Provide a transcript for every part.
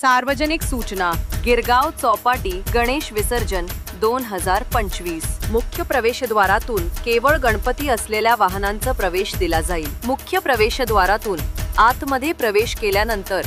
सार्वजनिक सूचना गिरगाव चौपाटी गणेश विसर्जन 2025 मुख्य प्रवेशद्वारातून केवळ गणपती असलेल्या वाहनांचा प्रवेश दिला जाईल। मुख्य प्रवेशद्वारातून आतमध्ये प्रवेश केल्यानंतर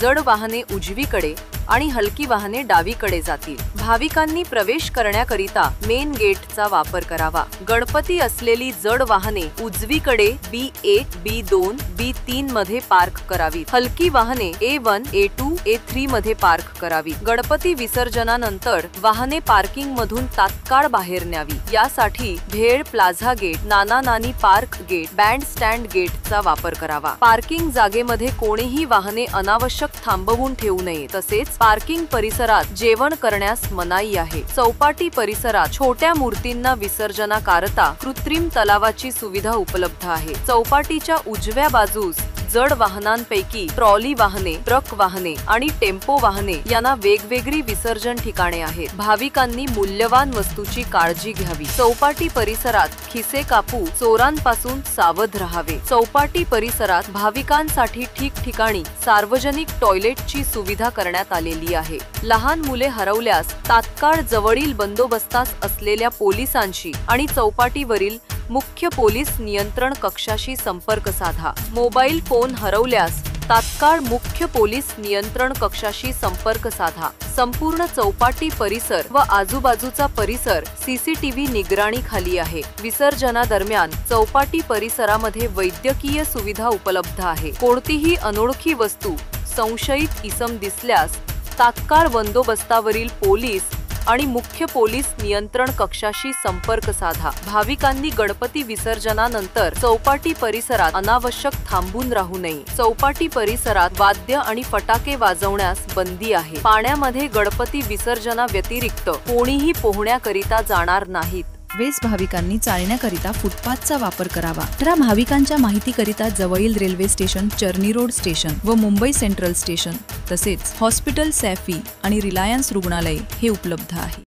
जड वाहने उजवीकडे आणि हलकी वाहने डावीकडे जातील। भाविकांनी प्रवेश करण्याकरिता मेन गेटचा वापर करावा। गणपती असलेली जड वाहने उजवीकडे B1, B2, B3 मध्ये पार्क करावीत। हलकी वाहने A1, A2, A3 मध्ये पार्क करावी। गणपती विसर्जनानंतर वाहने पार्किंग मधून तात्काळ बाहेर न्यावी। यासाठी भेळ प्लाझा गेट, नाना नानी पार्क गेट, बँड स्टँड गेटचा वापर करावा। पार्किंग जागेमध्ये कोणीही वाहने अनावश्यक थांबवून ठेवू नये। तसेच पार्किंग परिसरात जेवण करण्यास मनाई आहे। चौपाटी परिसरात छोट्या मूर्तींना विसर्जनाकरता कृत्रिम तलावाची सुविधा उपलब्ध आहे। चौपाटीच्या उजव्या बाजूस जड वाहनांपैकी ट्रॉली वाहने, ट्रक वाहने आणि टेम्पो वाहने यांना वेगवेगळी विसर्जन ठिकाणे आहेत। भाविकांनी मूल्यवान वस्तूची काळजी घ्यावी। चौपाटी परिसरात खिसे कापू चोरांपासून सावध राहावे। चौपाटी परिसरात भाविकांसाठी ठिकठिकाणी सार्वजनिक टॉयलेटची सुविधा करण्यात आलेली आहे। लहान मुले हरवल्यास तात्काळ जवळील बंदोबस्तास असलेल्या पोलिसांशी आणि चौपाटीवरील मुख्य पोलीस नियंत्रण कक्षाशी संपर्क साधा। मोबाईल फोन हरवल्यास तात्काळ मुख्य पोलीस नियंत्रण कक्षाशी संपर्क साधा। संपूर्ण चौपाटी परिसर व आजूबाजूचा परिसर CCTV निगराणीखाली आहे। विसर्जनादरम्यान चौपाटी परिसरामध्ये वैद्यकीय सुविधा उपलब्ध आहे। कोणतीही अनोळखी वस्तू, संशयित इसम दिसल्यास तात्काळ बंदोबस्तावरील पोलीस आणि मुख्य पोलीस नियंत्रण कक्षाशी संपर्क साधा। भाविकांनी गणपती विसर्जनानंतर चौपाटी परिसरात अनावश्यक थांबून राहू नये। चौपाटी परिसरात वाद्य आणि फटाके वाजवण्यास बंदी आहे। पाण्यामध्ये गणपती विसर्जना व्यतिरिक्त कोणीही पोहण्याकरिता जाणार नाहीत। वेस भाविकांनी चालण्याकरिता फुटपाथचा वापर करावा। 18 भाविकांच्या माहितीकरिता जवळील railway station Charni road station व मुंबई सेंट्रल स्टेशन तसेच हॉस्पिटल सैफी आणि रिलायन्स रुग्णालय हे उपलब्ध आहे।